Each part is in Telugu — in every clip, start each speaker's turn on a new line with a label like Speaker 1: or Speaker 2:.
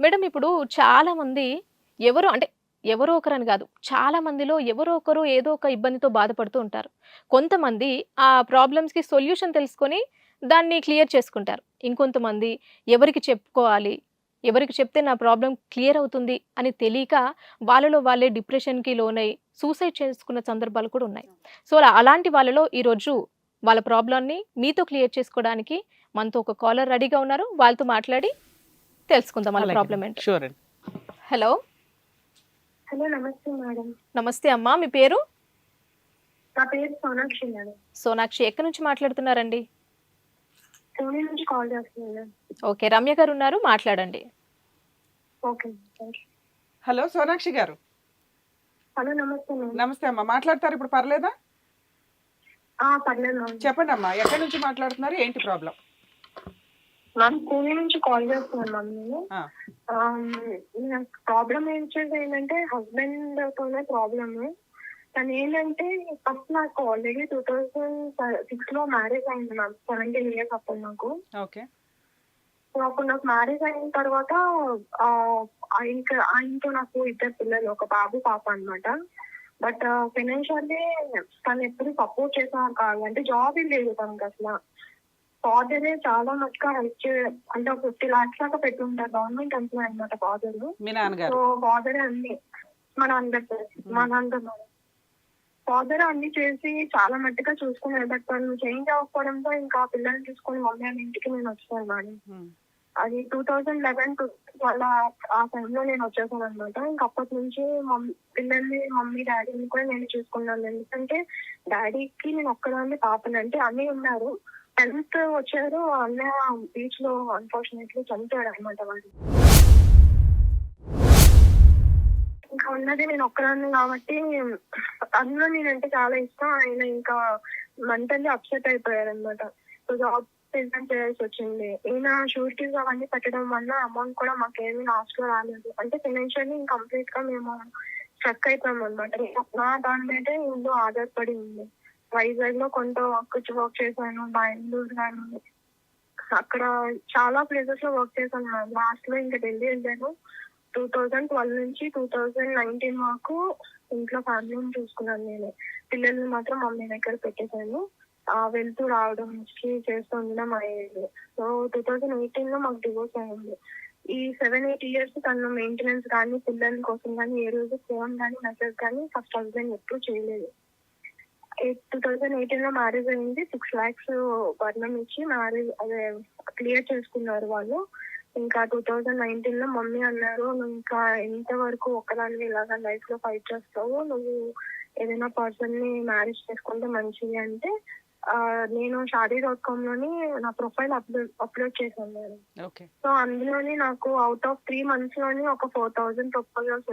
Speaker 1: మేడం ఇప్పుడు చాలా మంది అంటే ఎవరో ఒకరని కాదు. చాలా మందిలో ఎవరో ఒకరు ఏదో ఒక ఇబ్బందితో బాధపడుతూ ఉంటారు. కొంతమంది ఆ ప్రాబ్లమ్స్‌కి సొల్యూషన్ తెలుసుకొని దాన్ని క్లియర్ చేసుకుంటారు. ఇంకొంతమంది ఎవరికి చెప్పుకోవాలి? ఎవరికి చెప్తే నా ప్రాబ్లమ్ క్లియర్ అవుతుంది అని తెలియక వాళ్ళలో వాళ్ళే డిప్రెషన్‌కి లోనై సూసైడ్ చేసుకున్న సందర్భాలు కూడా ఉన్నాయి. సో, అలాంటి వాళ్ళలో ఈరోజు వాళ్ళ ప్రాబ్లమ్‌ని మీతో క్లియర్ చేసుకోవడానికి మనతో ఒక కాలర్ రెడీగా ఉన్నారు. వాళ్ళతో మాట్లాడి తెలుసుకుందాం వాళ్ళ ప్రాబ్లమ్ ఏంటో.
Speaker 2: షూర్ అండి.
Speaker 1: హలో.
Speaker 3: హలో నమస్తే మేడం.
Speaker 1: నమస్తే అమ్మా. మీ పేరు?
Speaker 3: నా పేరు సోనాక్షి మేడం.
Speaker 1: సోనాక్షి. ఎక్కడి నుంచి మాట్లాడుతున్నారండి?
Speaker 3: పూణే నుంచి కాల్ చేస్తున్నాను.
Speaker 1: ఓకే. రమ్య గారు ఉన్నారు, మాట్లాడండి.
Speaker 3: Okay thank you.
Speaker 2: Hello Sonakshi గారు.
Speaker 3: హలో నమస్తే మేడం.
Speaker 2: నమస్తే అమ్మా, మాట్లాడతారు ఇప్పుడు, పర్లేదా?
Speaker 3: పర్లేదు మేడం.
Speaker 2: చెప్పండి అమ్మా, ఎక్కడి నుంచి మాట్లాడుతున్నారు, ఏంటి ప్రాబ్లం?
Speaker 3: మ్యామ్ పూణే నుంచి కాల్ చేస్తున్నాను మ్యామ్ నేను. నాకు ప్రాబ్లం ఏంటంటే హస్బెండ్ తోనే ప్రాబ్లమ్. తను ఏంటంటే ఫస్ట్ నాకు ఆల్రెడీ 2006 లో మ్యారేజ్ అయింది మ్యామ్. 17 years అప్పుడు నాకు.
Speaker 2: ఓకే.
Speaker 3: అప్పుడు నాకు మ్యారేజ్ అయిన తర్వాత ఆయనతో నాకు 2 పిల్లలు, ఒక బాబు పాప అన్నమాట. బట్ ఫైనాన్షియల్లీ తను ఎప్పుడు సపోర్ట్ చేసేవారు కాదు. అంటే జాబ్ ఏం లేదు తనకి అసలు. ఫాదరే చాలా మటుగా హెల్ప్ అంటే 50 lakhs దాకా పెట్టి ఉంటారు. గవర్నమెంట్ ఎంప్లాయ్ అనమాట ఫాదర్.
Speaker 2: మీ నాన్నగారు?
Speaker 3: సో ఫాదరే అన్ని మా నాన్నగారు ఫాదర్ అన్ని చేసి చాలా మట్టుగా చూసుకున్నారు. బట్ తను చేంజ్ అవ్వకపోవడంతో ఇంకా పిల్లల్ని తీసుకొని మమ్మీ వాళ్ళ ఇంటికి నేను వచ్చాను మేడం. అది 2011 వాళ్ళ ఆ టైంలో నేను వచ్చేసాను అనమాట. ఇంకా అప్పటి నుంచి పిల్లల్ని మమ్మీ డాడీని కూడా నేను చూసుకున్నాను. ఎందుకంటే డాడీకి నేను ఒక్కదాన్ని పాపని, అంటే అన్నీ ఉన్నారు. 10th వచ్చారు, అన్నయ్య బీచ్ లో అన్ఫార్చునేట్లీ చనిపోయాడు అనమాట వాడు. ఇంకా ఉన్నది నేను ఒక్కదాన్ని కాబట్టి అందులో నేనంటే చాలా ఇష్టం. ఆయన ఇంకా మెంటల్లీ అప్సెట్ అయిపోయారు అనమాట. సో జాబ్ రిజైన్ చేయాల్సి వచ్చింది. ఈయన షూరిటీస్ అవన్నీ పెట్టడం వల్ల అమౌంట్ కూడా మాకేమీ లాస్ట్ లో రాలేదు. అంటే ఫైనాన్షియల్లీ కంప్లీట్ గా మేము స్ట్రక్ అయిపోయాం అనమాట. నా దాని మీదే ఇల్లు ఆధారపడి ఉంది. వైజాగ్ లో కొంత వర్క్ చేశాను, బెంగళూరు కానీ అక్కడ చాలా ప్లేసెస్ లో వర్క్ చేశాను మ్యామ్. లాస్ట్ లో ఇంకా ఢిల్లీ వెళ్ళాను. 2012 నుంచి 2019 వరకు ఇంట్లో ఫ్యామిలీని చూసుకున్నాను నేను. పిల్లల్ని మాత్రం మమ్మీ దగ్గర పెట్టేశాను. వెళ్తూ రావడం చేస్తూ ఉండడం అయ్యేది. సో 2018 లో మాకు డివోర్స్ అయింది. ఈ 7-8 years తను మెయింటెనెన్స్ కానీ పిల్లల కోసం కానీ ఏ రోజు ఫోన్ కానీ మెసేజ్ కానీ ఫస్ట్ హస్బెండ్ ఎప్పుడు చేయలేదు. 2018 లో మ్యారేజ్ అయింది. 6 lakhs వర్ణం ఇచ్చి మ్యారేజ్ అదే క్లియర్ చేసుకున్నారు వాళ్ళు. ఇంకా 2019 లో మమ్మీ అన్నారు, నువ్వు ఇంకా ఎంతవరకు ఒక్కదాన్ని ఇలాగా లైఫ్ లో ఫైట్ చేస్తావు, నువ్వు ఏదైనా పర్సన్ ని మ్యారేజ్ చేసుకుంటే మంచిది అంటే నేను Shaadi.com లోని నా ప్రొఫైల్ అప్లోడ్ చేశాను నేను. సో అందులోని నాకు అవుట్ ఆఫ్ 3 months లోని ఒక 4,000 ప్రపోజల్స్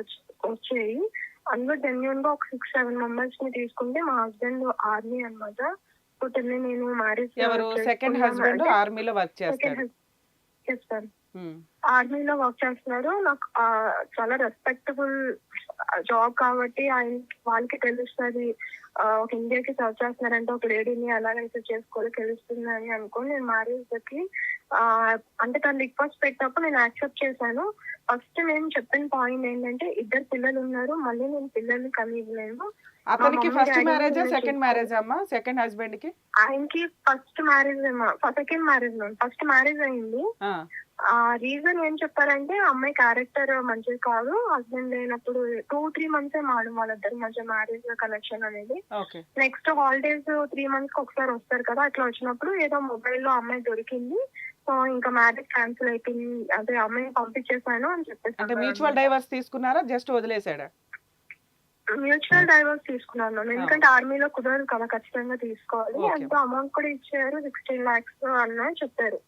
Speaker 3: వచ్చాయి. అందులో జెన్యూన్ గా ఒక 6-7 members ని తీసుకుంటే మా హస్బెండ్ ఆర్మీ అనమాట. సో నేను మ్యారేజ్
Speaker 2: సెకండ్ హస్బెండ్ ఆర్మీలో వర్క్ చేస్తారు.
Speaker 3: చేస్తారు, ఆర్మీలో వర్క్ చేస్తున్నారు. నాకు చాలా రెస్పెక్టబుల్ జాబ్ కాబట్టి వాళ్ళకి తెలుస్తుంది ఒక ఇండియాకి సర్వ్ చేస్తున్నారంటే ఒక లేడీని ఎలాగైతే చేసుకోవాలో తెలుస్తుంది అని అనుకోని నేను మ్యారేజ్ కి అంటే తను రిక్వెస్ట్ పెట్టినప్పుడు నేను యాక్సెప్ట్ చేశాను. ఫస్ట్ నేను చెప్పిన పాయింట్ ఏంటంటే 2 పిల్లలు ఉన్నారు, మళ్ళీ నేను పిల్లల్ని కనివ్వలేను.
Speaker 2: అతనికి ఫస్ట్ మ్యారేజ్ సెకండ్ మ్యారేజ్ అమ్మా? సెకండ్ హస్బెండ్ కి
Speaker 3: ఆయనకి first marriage second marriage first marriage అయింది. రీజన్ ఏం చెప్పారంటే అమ్మాయి క్యారెక్టర్ మంచిది కాదు, హస్బెండ్ లేనప్పుడు 2-3 months మాడం వాళ్ళిద్దరు మధ్య మ్యారేజ్ కనెక్షన్ అనేది. నెక్స్ట్ హాలిడేస్ 3 months కి ఒకసారి వస్తారు కదా, అట్లా వచ్చినప్పుడు ఏదో మొబైల్ లో అమ్మాయి దొరికింది. సో ఇంకా మ్యారేజ్ క్యాన్సిల్ అయిపోయింది. అదే అమ్మాయిని పంపించేసాను అని చెప్పేసి.
Speaker 2: మ్యూచువల్ డైవర్స్ తీసుకున్నారా, జస్ట్ వదిలేసాడా?
Speaker 3: మ్యూచువల్ డైవర్స్ తీసుకున్నాను ఎందుకంటే ఆర్మీలో కుదరదు కదా, ఖచ్చితంగా తీసుకోవాలి. ఎంతో అమౌంట్ కూడా ఇచ్చారు, 16 lakhs అన్న చెప్పారు.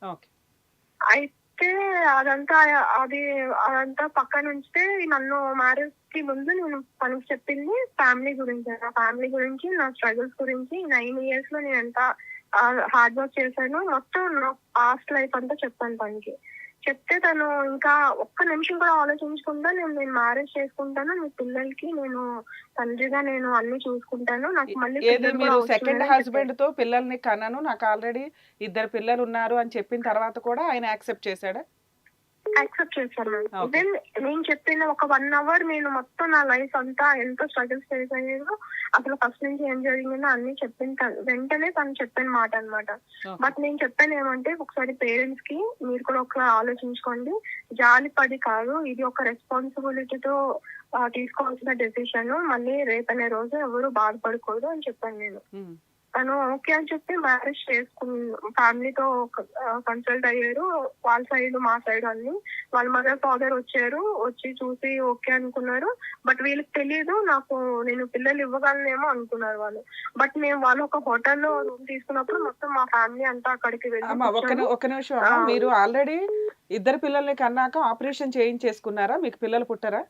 Speaker 3: అయితే అదంతా పక్కన ఉంచితే నన్ను మ్యారేజ్ కి ముందు నేను తనకి చెప్పింది ఫ్యామిలీ గురించి, నా ఫ్యామిలీ గురించి, నా స్ట్రగుల్స్ గురించి. 9 years లో నేను ఎంత హార్డ్ వర్క్ చేశాను మొత్తం నా పాస్ట్ లైఫ్ అంతా చెప్పాను తనకి. చెప్తే తను ఇంకా ఒక్క నిమిషం కూడా ఆలోచించకుండా నేను మ్యారేజ్ చేసుకుంటాను, మీ పిల్లలకి నేను తండ్రిగా నేను అన్ని చూసుకుంటాను, నాకు మళ్ళీ
Speaker 2: మీరు సెకండ్ హస్బెండ్ తో పిల్లల్ని కన్నాను, నాకు ఆల్రెడీ 2 పిల్లలు ఉన్నారు అని చెప్పిన తర్వాత కూడా ఆయన యాక్సెప్ట్ చేశాడా?
Speaker 3: యాక్సెప్ట్ చేశారు మ్యామ్.
Speaker 4: Okay.
Speaker 3: ఈవెన్ నేను చెప్పిన ఒక 1 అవర్ నేను మొత్తం నా లైఫ్ అంతా ఎంతో స్ట్రగుల్స్ ఫేస్ అయ్యాను, అసలు ఫస్ట్ నుంచి ఏం జరిగిందో అన్ని వెంటనే తను చెప్పిన మాట అన్నమాట.
Speaker 4: Okay.
Speaker 3: బట్ నేను చెప్పాను ఏమంటే, ఒకసారి పేరెంట్స్ కి మీరు కూడా ఒకసారి ఆలోచించుకోండి, జాలి పడి కాదు, ఇది ఒక రెస్పాన్సిబిలిటీతో తీసుకోవాల్సిన డెసిషన్, మళ్ళీ రేపనే రోజు ఎవరు బాధపడకూడదు అని చెప్పాను నేను.
Speaker 4: ఉమ్.
Speaker 3: తను ఓకే అని చెప్పి మ్యారేజ్ ఫ్యామిలీతో కన్సల్ట్ అయ్యారు, వాళ్ళ సైడ్ మా సైడ్ అన్ని. వాళ్ళ మదర్ ఫాదర్ వచ్చారు, వచ్చి చూసి ఓకే అనుకున్నారు. బట్ వీళ్ళకి తెలియదు నేను పిల్లలు ఇవ్వగలనేమో అనుకున్నారు వాళ్ళు. బట్ మేము వాళ్ళు ఒక హోటల్లో రూమ్ తీసుకున్నప్పుడు మొత్తం మా ఫ్యామిలీ అంతా అక్కడికి
Speaker 4: అమ్మా
Speaker 3: వెళ్ళి
Speaker 4: ఒక నిమిషం అమ్మా,
Speaker 3: ఆ.
Speaker 4: మీరు ఆల్రెడీ ఇద్దరు పిల్లల్ని కన్నాక ఆపరేషన్ చేయించేసుకున్నారా? మీకు పిల్లలు పుట్టారా?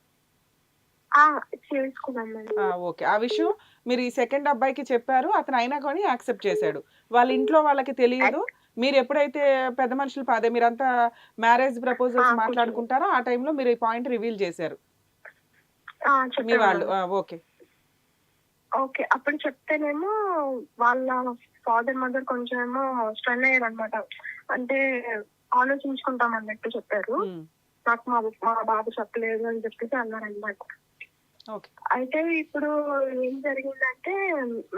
Speaker 3: చేసుకున్నాం మేడం.
Speaker 4: ఓకే, ఆ విషయం మీరు ఈ సెకండ్ అబ్బాయికి చెప్పారు, అతను అయినా కానీ యాక్సెప్ట్ చేశాడు. వాళ్ళ ఇంట్లో వాళ్ళకి తెలియదు. మీరు ఎప్పుడైతే పెద్ద మనుషులు అదే మీరంతా మ్యారేజ్ ప్రపోజల్స్
Speaker 3: ఆ,
Speaker 4: మాట్లాడుకుంటారో ఆ టైంలో మీరు ఈ పాయింట్ రివీల్ చేశారు మీ
Speaker 3: చెప్పాను
Speaker 4: వాళ్ళు.
Speaker 3: మేడం.
Speaker 4: ఓకే.
Speaker 3: ఓకే, అప్పుడు చెప్తేనేమో వాళ్ళ ఫాదర్ మదర్ కొంచెం ఏమో స్ట్రన్ అయ్యారు అనమాట. అంటే ఆలోచించుకుంటాం అన్నట్టు చెప్పారు.
Speaker 4: ఉమ్.
Speaker 3: నాకు మా బాబు చెప్పలేదు అని చెప్పేసి అన్నారు అనమాట.
Speaker 4: ఓకే.
Speaker 3: అయితే ఇప్పుడు ఏం జరిగిందంటే,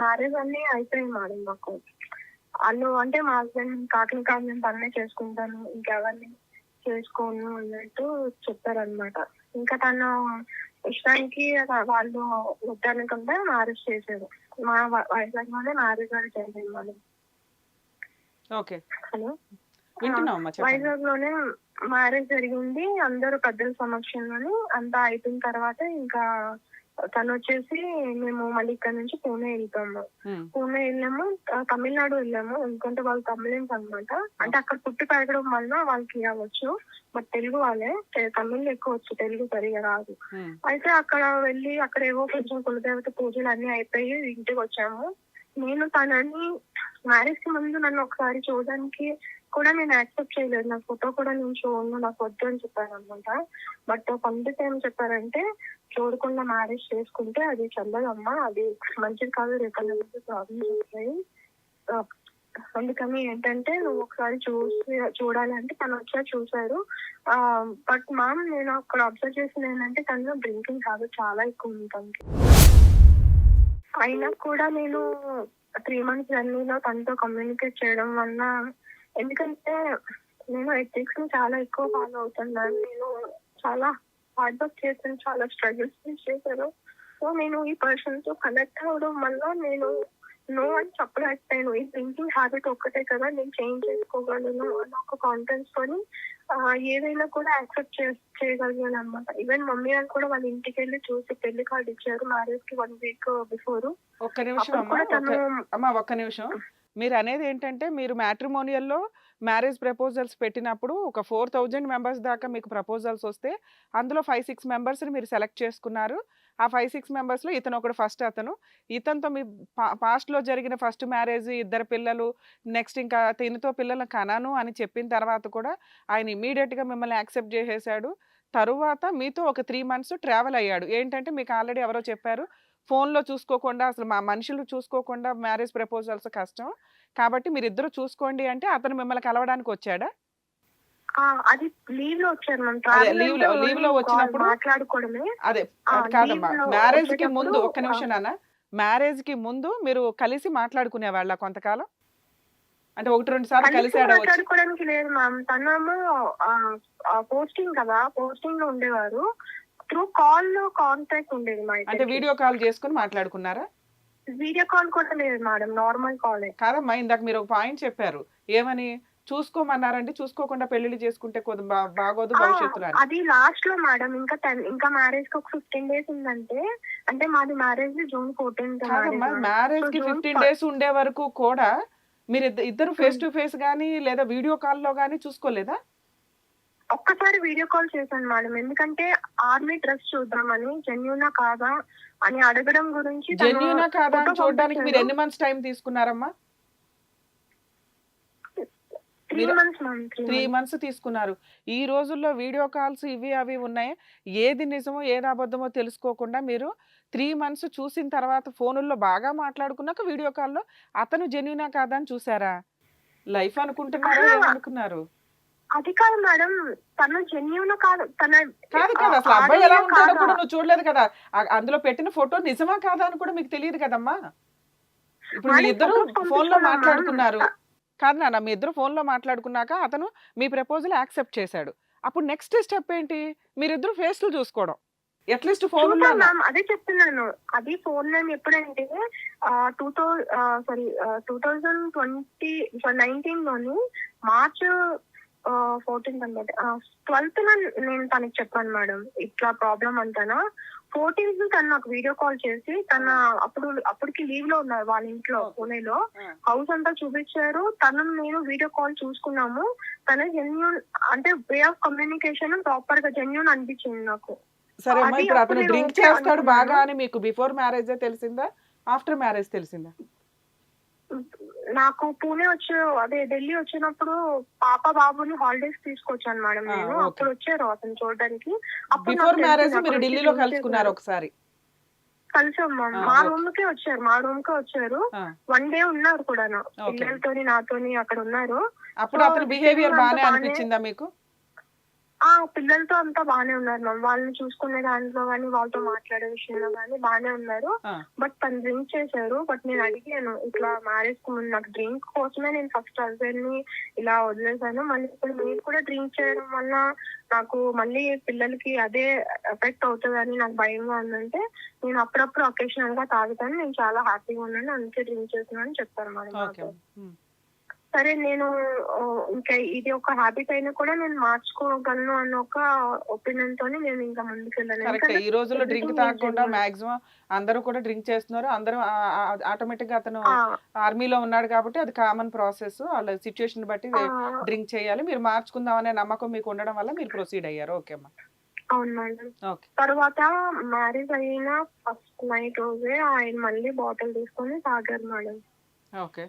Speaker 3: మ్యారేజ్ అన్ని అయిపోయింది మేడం మాకు. వాళ్ళు అంటే మా హస్బెండ్ కాకినాడ నేను పనే చేసుకుంటాను, ఇంకెవరిని చేసుకోను అన్నట్టు చెప్పారనమాట. ఇంకా తను ఇష్టానికి వాళ్ళు వద్దనుకుంటే మ్యారేజ్ చేశారు. మా వైజాగ్ లోనే మ్యారేజ్ అని జరిగింది మేడం.
Speaker 4: ఓకే,
Speaker 3: హలో,
Speaker 4: వింటున్నామమ్మా, చెప్పండి.
Speaker 3: వైజాగ్ లోనే మ్యారేజ్ జరిగింది, అందరూ పెద్దల సమక్షంలోని. అంతా అయిపోయిన తర్వాత ఇంకా తను వచ్చేసి మేము మళ్ళీ ఇక్కడ నుంచి పూణే వెళ్తాము.
Speaker 4: ఉమ్.
Speaker 3: పూణే వెళ్ళాము, తమిళనాడు వెళ్ళాము. ఎందుకంటే వాళ్ళు తమిళన్స్ అనమాట. అంటే అక్కడ పుట్టి పెరగడం వల్ల వాళ్ళకి అవ్వచ్చు, బట్ తెలుగు వాళ్ళే, తమిళ్ ఎక్కువ వచ్చు, తెలుగు సరిగా రాదు.
Speaker 4: ఉమ్.
Speaker 3: అయితే అక్కడ వెళ్ళి అక్కడ ఏవో కొంచెం కులదేవత పూజలు అన్ని అయిపోయి ఇంటికి వచ్చాము. నేను తనని మ్యారేజ్ కి ముందు నన్ను ఒకసారి చూడడానికి కూడా నేను యాక్సెప్ట్ చేయలేదు. నా ఫోటో కూడా నేను చూడను, నాకు వద్దు అని చెప్పాను అనమాట. బట్ పండిత్ ఏం చెప్పారంటే, చూడకుండా మ్యారేజ్ చేసుకుంటే అది చల్లదమ్మా, అది మంచిది కాదు, రేపు ప్రాబ్లమ్స్ వస్తాయి. అందుకని ఏంటంటే నువ్వు ఒకసారి చూడాలి అంటే తను వచ్చారు, చూసారు. బట్ మ్యామ్ నేను అక్కడ అబ్జర్వ్ చేసింది ఏంటంటే, తను డ్రింకింగ్ హ్యాబిట్ చాలా ఎక్కువ ఉంది తనకి. అయినా కూడా నేను 3 months జర్నీలో తనతో కమ్యూనికేట్ చేయడం వల్ల, ఎందుకంటే నేను ఎథిక్స్ ని చాలా ఎక్కువ ఫాలో అవుతున్నాను. నేను చాలా హార్డ్ వర్క్ చేశాను, చాలా స్ట్రగుల్స్ చేశాను. సో నేను ఈ పర్సన్ తో కనెక్ట్ అవ్వడం వల్ల నేను నో అని చెప్పలేకపోయాను. ఈ థింకింగ్ హ్యాబిట్ ఒక్కటే కదా నేను చేంజ్ చేసుకోగలను అన్న ఒక కాన్ఫిడెన్స్ తోని ఏదైనా కూడా యాక్సెప్ట్ చేయగలిగాను అనమాట. ఈవెన్ మమ్మీ వాళ్ళు కూడా వాళ్ళ ఇంటికి వెళ్ళి చూసి పెళ్లి కార్డు ఇచ్చారు మ్యారేజ్ కి 1 week బిఫోర్.
Speaker 4: ఒక్క నిమిషం అమ్మా, ఒక్క నిమిషం. మీరు అనేది ఏంటంటే, మీరు మ్యాట్రిమోనియల్లో మ్యారేజ్ ప్రపోజల్స్ పెట్టినప్పుడు ఒక 4000 మెంబర్స్ దాకా మీకు ప్రపోజల్స్ వస్తే అందులో 5-6 మెంబర్స్ని మీరు సెలెక్ట్ చేసుకున్నారు. ఆ 5-6 మెంబర్స్లో ఇతను ఒకడు ఫస్ట్. ఇతనితో మీ పాస్ట్లో జరిగిన ఫస్ట్ మ్యారేజ్, 2 పిల్లలు, నెక్స్ట్ ఇంకా తినతో పిల్లలను కనాను అని చెప్పిన తర్వాత కూడా ఆయన ఇమీడియట్గా మిమ్మల్ని యాక్సెప్ట్ చేసేసాడు. తరువాత మీతో ఒక 3 months ట్రావెల్ అయ్యాడు. ఏంటంటే మీకు ఆల్రెడీ ఎవరో చెప్పారు, ఫోన్లో చూసుకోకుండా, అసలు మా మనుషులు చూసుకోకుండా మ్యారేజ్ ప్రపోజల్స్ కష్టం కాబట్టి మీరిద్దరు చూసుకోండి అంటే అతను మిమ్మల్ని కలవడానికి వచ్చాడా?
Speaker 3: అది లీవ్ లో వచ్చారు మ్యామ్.
Speaker 4: అదే లీవ్ లో వచ్చినప్పుడు
Speaker 3: మాట్లాడుకోవడమే.
Speaker 4: అదే కాదమ్మా, మ్యారేజ్ కి ముందు ఒక్క నిమిషం నాన్న, మ్యారేజ్ కి ముందు మీరు కలిసి మాట్లాడుకునే వాళ్ళ కొంతకాలం, అంటే 1-2 సార్లు కలిసి
Speaker 3: మాట్లాడుకోవడానికి లేదు మ్యామ్. తనేమో పోస్టింగ్ కదా, పోస్టింగ్ లో ఉండేవారు. త్రూ కాల్ లో కాంటాక్ట్ ఉండేది మా
Speaker 4: అంటే వీడియో కాల్ చేసుకుని మాట్లాడుకున్నారా?
Speaker 3: వీడియో కాల్ కూడా లేదు మేడం, నార్మల్ కాలే.
Speaker 4: కాదమ్మా, ఇందాక మీరు ఒక పాయింట్ చెప్పారు, ఏమని చూసుకోమన్నారంటే చూసుకోకుండా పెళ్లిళ్ళు చేసుకుంటే బాగోదు భవిష్యత్తులో అని.
Speaker 3: అది లాస్ట్ లో మేడం. ఇంకా మ్యారేజ్ కి ఒక 15 days ఉందంటే, అంటే మాది మ్యారేజ్ June 14th.
Speaker 4: కాదమ్మా, మ్యారేజ్ కి 15 days ఉండే వరకు కూడా మీరు ఇద్దరు ఫేస్ టు ఫేస్ గానీ లేదా వీడియో కాల్లో గానీ చూసుకోలేదా?
Speaker 3: ఒక్కసారి వీడియో కాల్ చేశాను మేడం, ఎందుకంటే ఆర్మీ డ్రెస్ చూద్దామని, జెన్యూనా కాదా అని అడగడం గురించి.
Speaker 4: జెన్యూనా కాదా అని చూడడానికి మీరు ఎన్ని మంత్స్ టైం తీసుకున్నారమ్మా? 3 months తీసుకున్నారు. ఈ రోజుల్లో వీడియో కాల్స్ ఇవి అవి ఉన్నాయి, ఏది నిజమో ఏది అబద్ధమో తెలుసుకోకుండా మీరు 3 months చూసిన తర్వాత ఫోనుల్లో బాగా మాట్లాడుకున్నాక వీడియో కాల్లో అతను జెన్యూనా కాదా అని చూసారా? లైఫ్ అనుకుంటున్నారా ఏమనుకున్నారు?
Speaker 3: అది కాదు మేడం, తను జెన్యూన్ కాదు,
Speaker 4: కాదు కాదు అసలు అబ్బాయి ఎలా ఉంటాడో
Speaker 3: కాదా?
Speaker 4: కూడా నువ్వు చూడలేదు కదా. అందులో పెట్టిన ఫోటో నిజమా కాదా అని కూడా మీకు తెలియదు కదమ్మా. ఇప్పుడు మీ
Speaker 3: మేడం,
Speaker 4: ఇద్దరు
Speaker 3: photos
Speaker 4: ఫోన్ లో
Speaker 3: పంపించుకున్నాం
Speaker 4: మాట్లాడుకున్నారు
Speaker 3: మ్యామ్.
Speaker 4: కాదు నాన్న, మీ ఇద్దరు ఫోన్ లో మాట్లాడుకున్నాక అతను మీ ప్రపోజల్ యాక్సెప్ట్ చేశాడు. అప్పుడు నెక్స్ట్ స్టెప్ ఏంటి? మీరిద్దరు ఫేస్ లు చూసుకోవడం, అట్లీస్ట్ ఫోన్
Speaker 3: చూసాం మ్యామ్, అదే చెప్తున్నాను. అది ఫోన్ నేమ్ ఎప్పుడంటే 2019 లోని మార్చ్ 14th అనమాట, 12th నేను తనకి చెప్పాను మేడం ఇట్లా ప్రాబ్లం అంటానా. 14th తను నాకు వీడియో కాల్ చేసి అప్పటికి లీవ్ లో ఉన్నారు వాళ్ళ ఇంట్లో పూణేలో. హౌస్ అంతా చూపించారు, తను నేను వీడియో కాల్ చూసుకున్నాము. తన జెన్యూన్ అంటే వే ఆఫ్ కమ్యూనికేషన్ ప్రాపర్ గా జెన్యూన్ అనిపించింది నాకు.
Speaker 4: సరే అమ్మా,
Speaker 3: అది
Speaker 4: ఇప్పుడు
Speaker 3: అప్పుడు
Speaker 4: అతను
Speaker 3: నేను
Speaker 4: డ్రింక్
Speaker 3: ఓకే
Speaker 4: చేస్తాడు
Speaker 3: అనుకున్నాను.
Speaker 4: బాగా అని మీకు బిఫోర్ మ్యారేజ్ తెలిసిందా, ఆఫ్టర్ మ్యారేజ్ తెలిసిందా?
Speaker 3: నాకు పూణే ఢిల్లీ వచ్చినప్పుడు పాప బాబుని హాలిడేస్ తీసుకొచ్చాను మేడం నేను.
Speaker 4: ఓకే.
Speaker 3: అప్పుడు వచ్చారు అతను చూడడానికి. అప్పుడు
Speaker 4: బిఫోర్
Speaker 3: నాకు
Speaker 4: మ్యారేజ్
Speaker 3: తెలిసింది,
Speaker 4: మీరు
Speaker 3: అప్పుడు వచ్చి
Speaker 4: ఢిల్లీలో
Speaker 3: drink
Speaker 4: కలుసుకున్నారు
Speaker 3: చేశారు.
Speaker 4: ఒకసారి.
Speaker 3: కలిసాం మ్యామ్.
Speaker 4: ఆ,
Speaker 3: మా
Speaker 4: ఓకే.
Speaker 3: రూమ్ కే వచ్చారు, మా రూమ్ కే వచ్చారు.
Speaker 4: ఆ,
Speaker 3: 1 day ఉన్నారు కూడా,
Speaker 4: ఓకే.
Speaker 3: పిల్లలతోని నాతోని అక్కడ ఉన్నారు.
Speaker 4: అప్పుడు
Speaker 3: సో
Speaker 4: అతని బిహేవియర్
Speaker 3: అంతా
Speaker 4: బానే
Speaker 3: బానే,
Speaker 4: అనిపించిందా మీకు?
Speaker 3: పిల్లలతో అంతా బానే ఉన్నారు మ్యామ్. వాళ్ళని చూసుకునే దాంట్లో కానీ వాళ్ళతో మాట్లాడే విషయంలో కానీ బానే ఉన్నారు.
Speaker 4: ఆ,
Speaker 3: బట్ తను డ్రింక్ చేశారు. బట్ నేను అడిగాను, ఇట్లా మ్యారేజ్ కు ముందు నాకు డ్రింక్ కోసమే నేను ఫస్ట్ హస్బెండ్ ని ఇలా వదిలేసాను, మళ్ళీ ఇప్పుడు మీరు కూడా డ్రింక్ చేయడం వల్ల నాకు మళ్ళీ పిల్లలకి అదే ఎఫెక్ట్ అవుతుందని నాకు భయంగా ఉందంటే, నేను అప్పుడప్పుడు ఒకేషనల్ గా తాగుతాను, నేను చాలా హ్యాపీగా ఉన్నాను, అందుకే డ్రింక్ చేస్తున్నాను చెప్పారు మేడం
Speaker 4: ఓకే.
Speaker 3: నాకు. సరే నేను ఇంకా ఇది ఒక హ్యాబిట్ అయినా కూడా నేను మార్చుకోగలను అన్న ఒక ఒపీనియన్ తోని నేను ఇంకా ముందుకెళ్ళాను.
Speaker 4: కరెక్ట్. ఈ రోజుల్లో డ్రింక్ తాగకుండా మాక్సిమం అందరూ కూడా డ్రింక్ చేస్తున్నారు. అందరూ ఆటోమేటిక్ గా అతను ఆర్మీలో ఉన్నాడు కాబట్టి అది కామన్ ప్రాసెస్. వాళ్ళ సిచ్యుయేషన్ బట్టి డ్రింక్ చేయాలి. మీరు మార్చుకుందాం అనే నమ్మకం మీకు ఉండడం వల్ల మీరు ప్రొసీడ్ అయ్యారు. ఓకే అమ్మా.
Speaker 3: అవును మేడం.
Speaker 4: ఓకే.
Speaker 3: తర్వాత మ్యారేజ్ అయిన ఫస్ట్ నైట్ రోజే ఆయన మళ్ళీ బాటిల్ తీసుకొని తాగారు మేడం.
Speaker 4: ఓకే.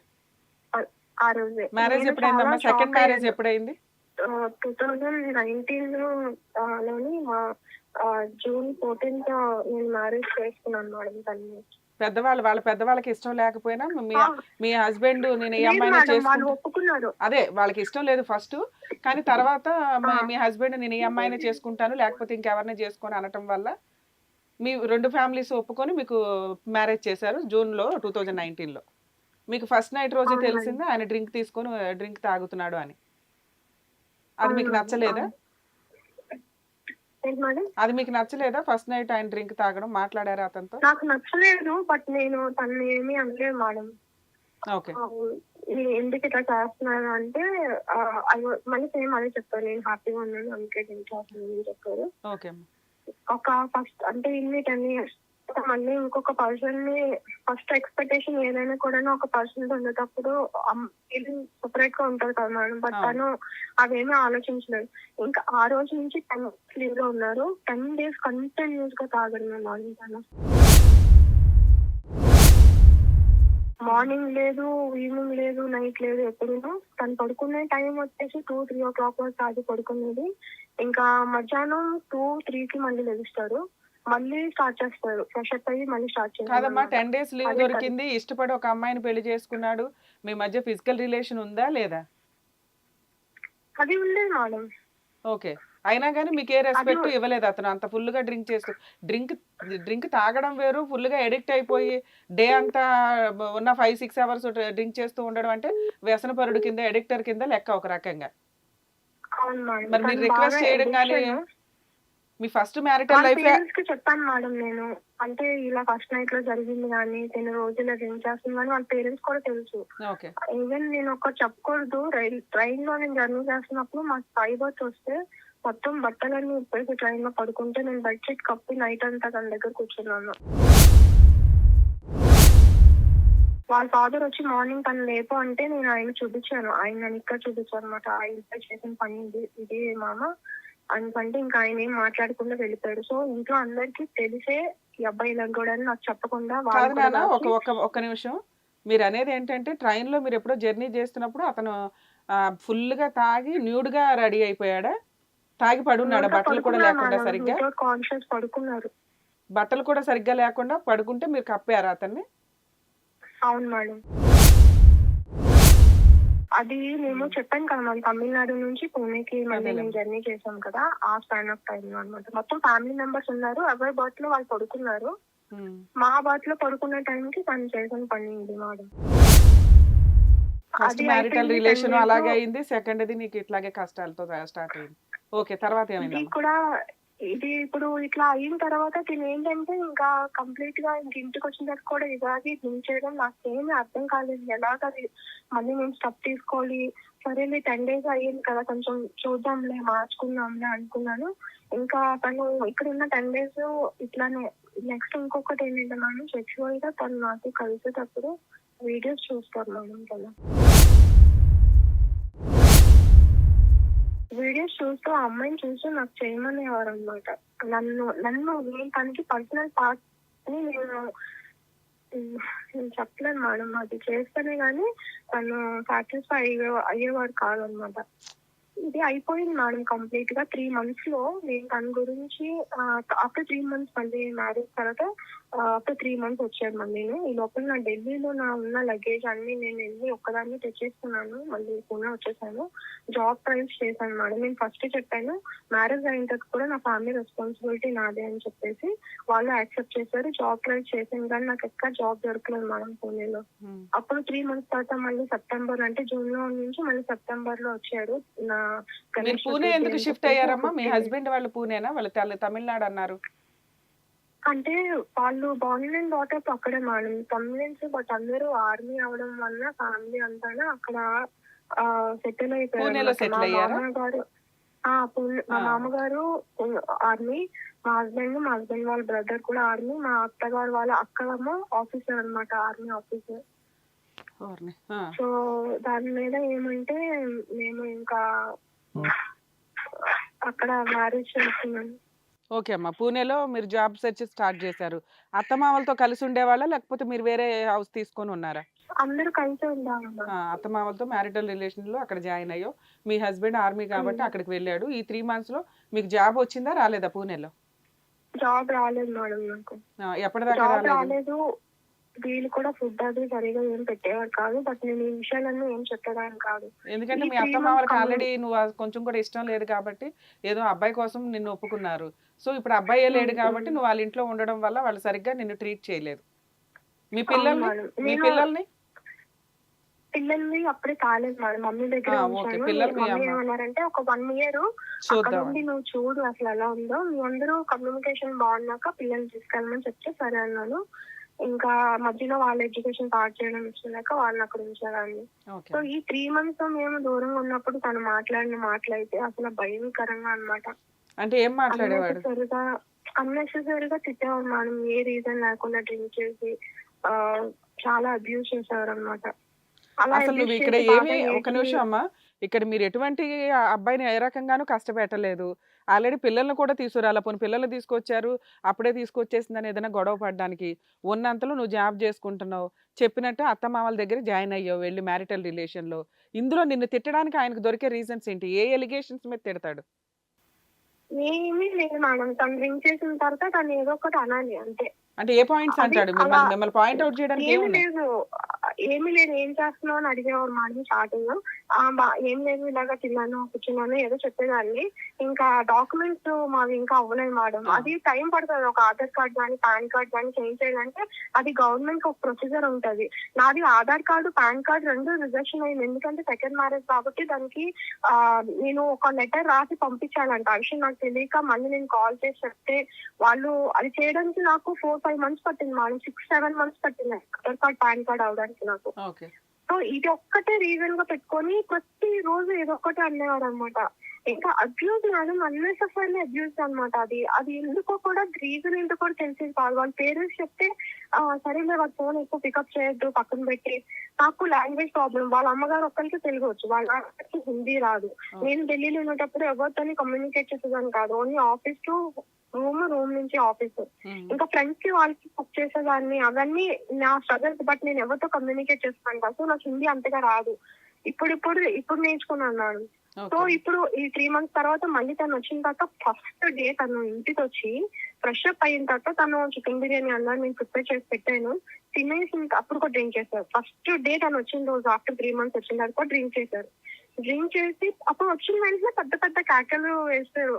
Speaker 3: ఆ రోజే
Speaker 4: మ్యారేజ్
Speaker 3: నేను
Speaker 4: ఎప్పుడైందమ్మా?
Speaker 3: చాలా
Speaker 4: సెకండ్
Speaker 3: షాక్
Speaker 4: మ్యారేజ్
Speaker 3: అయ్యాను.
Speaker 4: ఎప్పుడైంది?
Speaker 3: 2019 లోని జూన్ 14th నేను మ్యారేజ్ చేసుకున్నాను మేడం తనని.
Speaker 4: వాళ్ళ పెద్దవాళ్ళకి ఇష్టం లేకపోయినా మీ హస్బెండ్ నేను ఈ
Speaker 3: లేదు
Speaker 4: అమ్మాయిని
Speaker 3: మేడం, వాళ్ళు
Speaker 4: చేసుకుంటా,
Speaker 3: ఒప్పుకున్నారు.
Speaker 4: అదే వాళ్ళకి ఇష్టం లేదు ఫస్ట్, కానీ తర్వాత మీ హస్బెండ్ నేను ఈ అమ్మాయిని చేసుకుంటాను లేకపోతే ఇంకెవరిని చేసుకొని అనటం వల్ల మీ రెండు ఫ్యామిలీస్ ఒప్పుకొని మీకు మ్యారేజ్ చేశారు జూన్లో 2019లో. మీకు ఫస్ట్ నైట్ రోజే
Speaker 3: అవును
Speaker 4: తెలిసిందా ఆయన డ్రింక్ తాగుతున్నాడు అని? అది మీకు
Speaker 3: అవును
Speaker 4: నచ్చలేదా?
Speaker 3: ఏంటి మేడం?
Speaker 4: అది మీకు నచ్చలేదా? ఫస్ట్ నైట్ ఆయన డ్రింక్ తాగడం మాట్లాడారా అతనితో?
Speaker 3: నాకు నచ్చలేదు, బట్ నేను తను ఏమీ అనలేదు మేడం.
Speaker 4: ఓకే.
Speaker 3: నేను ఎందుకు ఇట్లా చేస్తున్నాను అంటే మళ్ళీ సేమ్ అదే చెప్పారు, నేను హ్యాపీగా ఉన్నాను అందుకే డ్రింక్ చేస్తున్నాను అని చెప్పారు.
Speaker 4: ఓకే.
Speaker 3: ఒక ఫస్ట్ అంటే ఇన్ని 10 years మళ్ళీ ఇంకొక పర్సన్ ని, ఫస్ట్ ఎక్స్పెక్టేషన్ ఏదైనా కూడా ఒక పర్సన్ తో ఉండేటప్పుడు ఫీలింగ్ సపరేట్ గా ఉంటది కదా మేడం. బట్ తను అవేమీ ఆలోచించలేదు. ఇంకా ఆ రోజు నుంచి 10 days లీవ్ లో ఉన్నారు. 10 days కంటిన్యూస్ గా తాగడం మేడం. తను మార్నింగ్ లేదు, ఈవినింగ్ లేదు, నైట్ లేదు, ఎప్పుడూ తను పడుకునే టైం వచ్చేసి 2-3 o'clock వరకు తాగి పడుకునేది. ఇంకా మధ్యాహ్నం 2-3కి మళ్ళీ లెగుస్తారు, మళ్ళీ స్టార్ట్ చేస్తారు, ఫ్రెష్ అప్ అయ్యి మళ్ళీ స్టార్ట్
Speaker 4: కాదమ్మా,
Speaker 3: చేస్తారు.
Speaker 4: 10 days లీవ్ దొరికింది, ఇష్టపడి ఒక అమ్మాయిని పెళ్లి చేసుకున్నాడు, మీ మధ్య ఫిజికల్ రిలేషన్ ఉందా లేదా?
Speaker 3: అది ఉండేది మేడం.
Speaker 4: ఓకే. అయినా కానీ మీకు ఏ రెస్పెక్ట్ ఇవ్వలేదు అతను, అంత ఫుల్ గా డ్రింక్ చేస్తూ. డ్రింక్ తాగడం వేరు, ఫుల్ గా ఎడిక్ట్ అయిపోయి డే అంతా ఉన్న 5-6 hours డ్రింక్ చేస్తూ ఉండడం అంటే వ్యసనపరుడు కింద, ఎడిక్టర్ కింద లెక్క ఒక రకంగా.
Speaker 3: అవును మేడం.
Speaker 4: మరి మీరు రిక్వెస్ట్ చేయడం కానీ మీ ఫస్ట్ మ్యారిటల్ లైఫ్
Speaker 3: పేరెంట్స్ కి చెప్పాను మేడం నేను, అంటే ఇలా ఫస్ట్ నైట్ లో జరిగింది కానీ 10 రోజులు డ్రింక్ చేస్తుంది కానీ వాళ్ళ పేరెంట్స్ కూడా తెలుసు.
Speaker 4: ఓకే.
Speaker 3: ఈవెన్ నేను ఒక చెప్పకూడదు, ట్రైన్ లో నేను జర్నీ చేస్తున్నప్పుడు మాకు ఫైబర్స్ వస్తే మొత్తం బట్టలన్నీ ఇప్పేసి ట్రైన్ లో పడుకుంటే నేను బెడ్షీట్ కప్పి నైట్ అంతా తన దగ్గర కూర్చున్నాను. వాళ్ళ ఫాదర్ వచ్చి మార్నింగ్ తను లేపు అంటే నేను ఆయన చూపించాను, ఆయన ఇక్కడ చూపించాను అనమాట. ఆయన చేసిన పని ఇది మామ అనుకంటే ఇంకా ఆయన ఏం మాట్లాడకుండా వెళ్ళిపోయాడు. సో ఇంట్లో అందరికి తెలిసే ఈ అబ్బాయి ఇలా కూడా నాకు చెప్పకుండా
Speaker 4: కాదు నాన్న, ఒక నిమిషం. మీరు అనేది ఏంటంటే ట్రైన్ లో మీరు ఎప్పుడో జర్నీ చేస్తున్నప్పుడు అతను ఫుల్ గా తాగి న్యూడ్ గా రెడీ అయిపోయాడా? తాగి పడున్నాడా? బట్టలు కూడా లేకుండా సరిగ్గా?
Speaker 3: కాన్షియస్ పడుకున్నారు.
Speaker 4: బట్టలు కూడా సరిగ్గా లేకుండా పడుకుంటే మీరు కప్పారా అతన్ని?
Speaker 3: అవును మేడం. అది మేము చెప్పాను కదా మనం తమిళనాడు నుంచి పూణేకి మళ్ళీ
Speaker 4: అదేలే.
Speaker 3: మేము జర్నీ చేసాం కదా, ఆ స్పాన్ ఆఫ్ టైం లో అనమాట. మొత్తం ఫ్యామిలీ మెంబర్స్ ఉన్నారు, ఎవరి బర్త్ లో వాళ్ళు పడుకున్నారు.
Speaker 4: ఉమ్.
Speaker 3: మా బర్త్ లో పడుకున్న టైంకి తను చేసిన పని ఇది మేడం.
Speaker 4: ఫస్ట్
Speaker 3: అది
Speaker 4: మ్యారిటల్
Speaker 3: అయిపోయింది 10
Speaker 4: రిలేషన్
Speaker 3: days
Speaker 4: అలాగే అయింది, సెకండ్ది నీకు ఇట్లాగే కష్టాలతో స్టార్ట్ అయింది. ఓకే, తర్వాత
Speaker 3: ఇది
Speaker 4: ఏమైందమ్మా?
Speaker 3: కూడా ఇది ఇప్పుడు ఇట్లా అయిన తర్వాత తిని ఏంటంటే ఇంకా కంప్లీట్ గా ఇంక ఇంటికి వచ్చిన తర్వాత కూడా ఇలాగే థింక్ చేయడం నాకేమీ అర్థం కాలేదు. ఎలాగది మళ్ళీ నేను స్టెప్ తీసుకోవాలి. సరేలే 10 days అయ్యింది కదా, కొంచెం చూద్దాంలే మార్చుకుందాంలే అనుకున్నాను. ఇంకా తను ఇక్కడ ఉన్న 10 days ఇట్లానే. నెక్స్ట్ ఇంకొకటి ఏంటంటే మేడం, సెక్చువల్ గా తను నాతో కలిసేటప్పుడు వీడియోస్ చూస్తారు మేడం తను. వీడియోస్ చూస్తూ ఆ అమ్మాయిని చూస్తూ నాకు చేయమనేవారు అనమాట. నన్ను నేను తనకి పర్సనల్ పార్ట్ ని నేను చెప్పలేను మేడం. అది చేస్తేనే గానీ తను సాటిస్ఫై అయ్యేవాడు కాదనమాట. ఇది అయిపోయింది మేడం కంప్లీట్ గా 3 months లో. నేను తన గురించి ఆఫ్టర్ 3 months మళ్ళీ మ్యారేజ్ తర్వాత ఆఫ్టర్ 3 months వచ్చాను మళ్ళీ. ఈ లోపల నా ఢిల్లీలో నా ఉన్న లగేజ్ అన్ని నేను వెళ్ళి ఒక్కదాన్ని తెచ్చేసుకున్నాను. మళ్ళీ పూణే వచ్చేసాను. జాబ్ ట్రైల్స్ చేశాను మేడం. నేను ఫస్ట్ చెప్పాను మ్యారేజ్ అయిన తర్వాత కూడా నా ఫ్యామిలీ రెస్పాన్సిబిలిటీ నాదే అని చెప్పేసి వాళ్ళు యాక్సెప్ట్ చేశారు. జాబ్ ట్రైల్స్ చేశాను కానీ నాకు ఎక్కడ జాబ్ దొరకలేదు మేడం పూణేలో. అప్పుడు 3 months తర్వాత మళ్ళీ సెప్టెంబర్ అంటే జూన్ లో నుంచి మళ్ళీ సెప్టెంబర్ లో వచ్చాడు. నా
Speaker 4: మీరు పూణే ఎందుకు షిఫ్ట్ అయ్యారమ్మా? మీ హస్బెండ్ వాళ్ళు పూణేనా, వాళ్ళు తమిళనాడు అన్నారు?
Speaker 3: అంటే వాళ్ళు బార్న్ అండ్ డాటర్ అక్కడే మేడం, తమిళన్స్. బట్ అందరూ ఆర్మీ అవడం వల్ల ఫ్యామిలీ అంతా అక్కడ సెటిల్ అయిపోయారు.
Speaker 4: పూణేలో సెటిల్ అయ్యారా?
Speaker 3: మామగారు మా మామగారు ఆర్మీ, మా హస్బెండ్ వాళ్ళ బ్రదర్ కూడా ఆర్మీ, మా అత్తగారు వాళ్ళ అక్కడేమో ఆఫీసర్ అన్నమాట, ఆర్మీ ఆఫీసర్. సో దాని మీద ఏమంటే మేము ఇంకా అక్కడ మ్యారేజ్ చేసుకున్నాను.
Speaker 4: ఓకే అమ్మా, పూణేలో మీరు జాబ్ సెర్చ్ స్టార్ట్ చేశారు. అత్తమామలతో కలిసి ఉండేవాళ్ళా లేకపోతే మీరు వేరే హౌస్ తీసుకొని ఉన్నారా?
Speaker 3: అందరూ కలిసి ఉండాలి.
Speaker 4: అత్తమామలతో మ్యారిటల్ రిలేషన్ లో అక్కడ జాయిన్ అయ్యో. మీ హస్బెండ్ ఆర్మీ కాబట్టి అక్కడికి వెళ్ళాడు. ఈ 3 months లో మీకు జాబ్ వచ్చిందా రాలేదా పూణేలో?
Speaker 3: జాబ్ రాలేదు మేడం నాకు.
Speaker 4: ఎప్పటిదాకా
Speaker 3: జాబ్
Speaker 4: రాలేదు?
Speaker 3: రాలేదు. వీళ్ళు కూడా ఫుడ్ అది సరిగా ఏం పెట్టేవారు కాదు. బట్ నేను ఈ విషయాలన్నీ ఏం చెప్పేదాన్ని కాదు.
Speaker 4: ఎందుకంటే
Speaker 3: ఈ
Speaker 4: మీ
Speaker 3: 3
Speaker 4: అత్తమామలకి
Speaker 3: months
Speaker 4: ఆల్రెడీ నువ్వు కొంచెం కూడా ఇష్టం లేదు కాబట్టి ఏదో అబ్బాయి కోసం నిన్ను ఒప్పుకున్నారు. సో ఇప్పుడు అబ్బాయే లేడు కాబట్టి నువ్వు వాళ్ళ ఇంట్లో ఉండడం వల్ల వాళ్ళు సరిగ్గా నిన్ను ట్రీట్ చేయలేదు. మీ పిల్లల్ని
Speaker 3: పిల్లల్ని అప్పుడే కాలేదు మేడం, మమ్మీ దగ్గర ఉంచాను. మమ్మీ ఏమన్నారంటే ఒక 1 year అక్కడ ఉండి నువ్వు చూడు అసలు ఎలా ఉందో, మీ అందరూ కమ్యూనికేషన్ బాగున్నాక పిల్లల్ని తీసుకెళ్ళమని చెప్తే సరే అన్నాను. ఇంకా మధ్యలో వాళ్ళ ఎడ్యుకేషన్ స్టార్ట్ చేయడం ఇచ్చినాక వాళ్ళని అక్కడ ఉంచేదాన్ని. సో ఈ 3 months మేము దూరంగా ఉన్నప్పుడు తను మాట్లాడిన మాటలైతే అసలు భయంకరంగా అన్నమాట.
Speaker 4: అంటే ఏం మాట్లాడేవాడు?
Speaker 3: అన్నెసెసరీగా తిట్టేవాడు మేడం, ఏ రీజన్ లేకుండా డ్రింక్ చేసి చాలా అబ్యూస్ చేసేవారు అనమాట.
Speaker 4: అసలు నువ్వు ఇక్కడ ఏమి, ఒక నిమిషం అమ్మా, ఇక్కడ మీరు ఎటువంటి అబ్బాయిని ఏ రకంగానూ కష్టపెట్టలేదు. ఆల్రెడీ పిల్లల్ని కూడా తీసుకురాలా, పోనీ పిల్లల్ని తీసుకొచ్చారు అప్పుడే తీసుకొచ్చేసిందని ఏదైనా గొడవ పడడానికి. ఉన్నంతలో నువ్వు జాబ్ చేసుకుంటున్నావు, చెప్పినట్టు అత్తమామల దగ్గర జాయిన్ అయ్యావు వెళ్ళి మ్యారిటల్ రిలేషన్ లో. ఇందులో నిన్ను తిట్టడానికి ఆయనకు దొరికే రీజన్స్ ఏంటి? ఏ ఎలిగేషన్స్ మీద తిడతాడు?
Speaker 3: ఏమీ లేదు మేడం, తను డ్రింక్ చేసిన తర్వాత తను ఏదో ఒకటి అనాలి అంతే.
Speaker 4: అంటే ఏ పాయింట్స్ అంటాడు? మిమ్మల్ని పాయింట్ అవుట్ చేయడానికి
Speaker 3: ఏమీ లేదు, ఏం చేస్తున్నావు అని అడిగేవారు మేడం స్టార్టింగ్. ఏం లేదు, ఇలాగా తిన్నాను కూర్చున్నాను ఏదో చెప్పేదాన్ని. ఇంకా డాక్యుమెంట్స్ మావి ఇంకా అవ్వలేదు మేడం. అది టైం పడుతుంది. ఒక ఆధార్ కార్డ్ కానీ పాన్ కార్డ్ కానీ చేంజ్ చేయాలంటే అది గవర్నమెంట్ ఒక ప్రొసీజర్ ఉంటది. నాది Aadhaar card pan card 2 rejection అయింది. ఎందుకంటే సెకండ్ మ్యారేజ్ కాబట్టి దానికి నేను ఒక లెటర్ రాసి పంపించాలంట. ఆ విషయం నాకు తెలియక మళ్ళీ నేను కాల్ చేసి చెప్తే వాళ్ళు అది చేయడానికి నాకు 4-5 months పట్టింది మేడం. 6-7 months పట్టింది ఆధార్ కార్డ్ పాన్ కార్డ్ అవడానికి నాకు. సో ఇది ఒక్కటే రీజన్ గా పెట్టుకొని ప్రతి రోజు ఏదో ఒకటి అనేవాడు అనమాట. ఇంకా అబ్యూజ్ మేడం, అన్నెసెసరీ అబ్యూజ్ అనమాట. అది ఎందుకో కూడా రీజన్ ఎందుకో కూడా తెలిసేది కాదు. వాళ్ళ పేరెంట్స్ చెప్తే సరేలే వాళ్ళ ఫోన్ ఎక్కువ పికప్ చేయొద్దు పక్కన పెట్టి. నాకు లాంగ్వేజ్ ప్రాబ్లం, వాళ్ళ అమ్మగారు ఒక్కరికి తెలుగు వచ్చు, వాళ్ళ అమ్మగారికి హిందీ రాదు. నేను ఢిల్లీలో ఉన్నప్పుడు ఎవరితో కమ్యూనికేట్ చేసేదాన్ని కాదు. ఓన్లీ ఆఫీస్ టు రూమ్ నుంచి ఆఫీస్. ఇంకా ఫ్రెండ్స్ కి వాళ్ళకి కుక్ చేసేదాన్ని. అవన్నీ నా స్ట్రగల్స్. బట్ నేను ఎవరితో కమ్యూనికేట్ చేస్తాను కదా, సో నాకు హిందీ అంతగా రాదు. ఇప్పుడు నేర్చుకున్నాను. So
Speaker 4: okay.
Speaker 3: ఇప్పుడు ఈ 3 months తర్వాత మళ్ళీ తను వచ్చిన తర్వాత ఫస్ట్ డే తను ఇంటికి వచ్చి ఫ్రెష్ అప్ అయిన తర్వాత తను చికెన్ బిర్యానీ అన్నారు, నేను ప్రిపేర్ చేసి పెట్టాను, తినేసి ఇంకా అప్పుడు కూడా డ్రింక్ చేశారు. ఫస్ట్ డే తను వచ్చిన రోజు ఆఫ్టర్ 3 months వచ్చిన తర్వాత కూడా డ్రింక్ చేశారు. డ్రింక్ చేసి అప్పుడు వచ్చిన వెంటనే పెద్ద పెద్ద కేకలు వేస్తారు,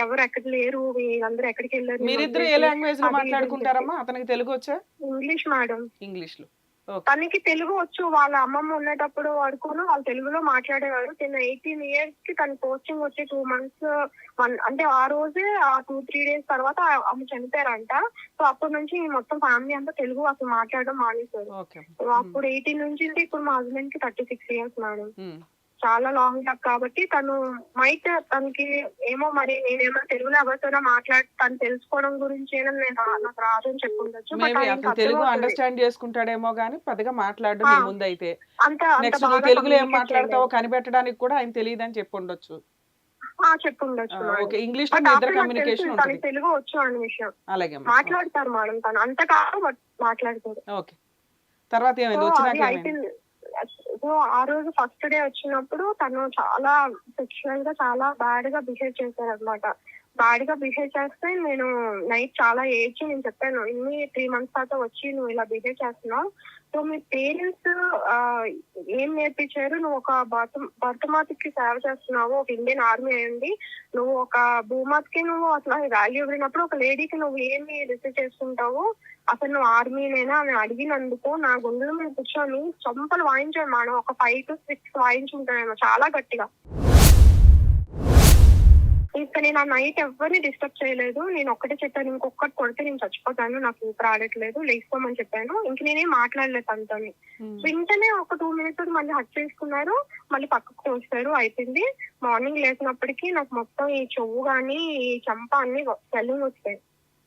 Speaker 3: ఎవరు ఎక్కడ లేరు, వీళ్ళందరూ ఎక్కడికి వెళ్ళారు,
Speaker 4: మీరిద్దరు ఏ లాంగ్వేజ్ లో మాట్లాడుకుంటారమ్మా? అతనికి తెలుగు వచ్చా?
Speaker 3: English madam.
Speaker 4: ఇంగ్లీష్ లో.
Speaker 3: తనకి తెలుగు వచ్చు, వాళ్ళ అమ్మమ్మ ఉండేటప్పుడు వరకును వాళ్ళు తెలుగులో మాట్లాడేవారు. తను 18 years కి తన పోస్టింగ్ వచ్చి 2 months అంటే ఆ రోజే ఆ 2-3 days తర్వాత ఆమె చనిపోయారంట. సో అప్పటి నుంచి మొత్తం ఫ్యామిలీ అంతా తెలుగు అసలు మాట్లాడడం మానేశారు.
Speaker 4: ఓకే.
Speaker 3: అప్పుడు 18 నుంచి ఇప్పుడు మా హస్బెండ్ కి 36 years మేడం.
Speaker 4: ఉమ్.
Speaker 3: చాలా లాంగ్ గ్యాప్ కాబట్టి తను మైట్ తనకి ఏమో మరి నేనేమో తెలుగులో ఎవరితోనో తను తెలుసుకోవడం గురించి నాకు రాదని చెప్పుండొచ్చు.
Speaker 4: మేబీ అతను తెలుగు అండర్స్టాండ్ చేసుకుంటాడేమో గానీ పెద్దగా మాట్లాడడం మీ ముందు అయితే. నెక్స్ట్ నువ్వు తెలుగులో ఏం మాట్లాడతావో కనిపెట్టడానికి కూడా ఆయన తెలియదని చెప్పుండొచ్చు.
Speaker 3: చెప్పుండొచ్చు.
Speaker 4: ఓకే. ఇంగ్లీష్ లో మీ ఇద్దరు కమ్యూనికేషన్ ఉంటుంది.
Speaker 3: తనకి తెలుగు వచ్చు అనే విషయం.
Speaker 4: అలాగే
Speaker 3: మాట్లాడతారు మేడం, తను అంత కాదు బట్ మాట్లాడతారు.
Speaker 4: ఓకే. తర్వాత ఏమైంది? వచ్చినాక ఏమైంది?
Speaker 3: సో ఆ రోజు ఫస్ట్ డే వచ్చినప్పుడు తను చాలా సెక్షువల్ గా చాలా బ్యాడ్ గా బిహేవ్ చేశారు అనమాట. బ్యాడ్ గా బిహేవ్ చేస్తే నేను నైట్ చాలా ఏడ్చి నేను చెప్పాను, ఇన్ని 3 months తర్వాత వచ్చి నువ్వు ఇలా బిహేవ్ చేస్తున్నావు, సో మీ పేరెంట్స్ ఏం నేర్పించారు, నువ్వు ఒక భరతమాతకి సేవ చేస్తున్నావు, ఒక ఇండియన్ ఆర్మీ అయ్యింది, నువ్వు ఒక భూమాతకి నువ్వు అసలు వాల్యూ ఇవ్వనప్పుడు ఒక లేడీకి నువ్వు ఏమి రిసీవ్ చేసుకుంటావు, అసలు నువ్వు ఆర్మీనేనా అని అడిగినందుకు నా గుండెల మీద కూర్చొని చంపలు వాయించాడు మేడం. ఒక 5 to 6 వాయించుంటానేమో చాలా గట్టిగా. ఇంకా నేను ఆ నైట్ ఎవరిని డిస్టర్బ్ చేయలేదు. నేను ఒక్కటే చెప్పాను, ఇంకొకటి కొడితే నేను చచ్చిపోతాను, నాకు ఊపిరి ఆడట్లేదు, లేకపోమని చెప్పాను. ఇంక నేనేం మాట్లాడలేదు తనతో. వెంటనే ఒక 2 minutes మళ్ళీ హక్ చేసుకున్నారు, మళ్ళీ పక్కకు తోస్తారు, అయిపోయింది. మార్నింగ్ లేచినప్పటికీ నాకు మొత్తం ఈ చెవు గానీ ఈ చెంప అన్ని స్వెల్లింగ్ వచ్చాయి.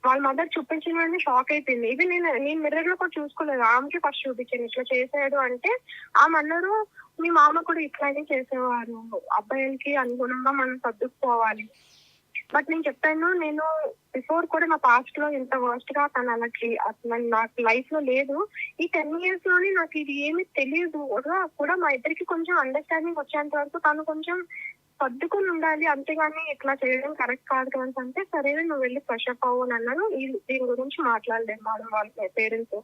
Speaker 3: వాళ్ళ మదర్ చూపించిన వెంటనే షాక్ అయిపోయింది. ఇది నేను మిర్రర్ లో కూడా చూసుకోలేదు, ఆమెకి ఫస్ట్ చూపించాను ఇట్లా చేసాడు అంటే. ఆమె అన్నారు, మీ మామ కూడా ఇట్లాగే చేసేవారు, అబ్బాయిలకి అనుగుణంగా మనం సర్దుకుపోవాలి. బట్ నేను చెప్పాను, నేను బిఫోర్ కూడా నా పాస్ట్ లో ఇంత వర్స్ట్ గా తను అసలు నాకు లైఫ్ లో లేదు. ఈ 10 years లోనే నాకు ఇది ఏమి తెలియదు కూడా. మా ఇద్దరికి కొంచెం అండర్స్టాండింగ్ వచ్చేంత వరకు తను కొంచెం సర్దుకుని ఉండాలి, అంతేగాని ఇట్లా చేయడం కరెక్ట్ కాదు కదా అంటే, సరే నువ్వు వెళ్ళి ఫ్రెష్ అప్ అవ్వు అని అన్నాను. దీని గురించి మాట్లాడలేదు మేడం వాళ్ళ పేరెంట్స్.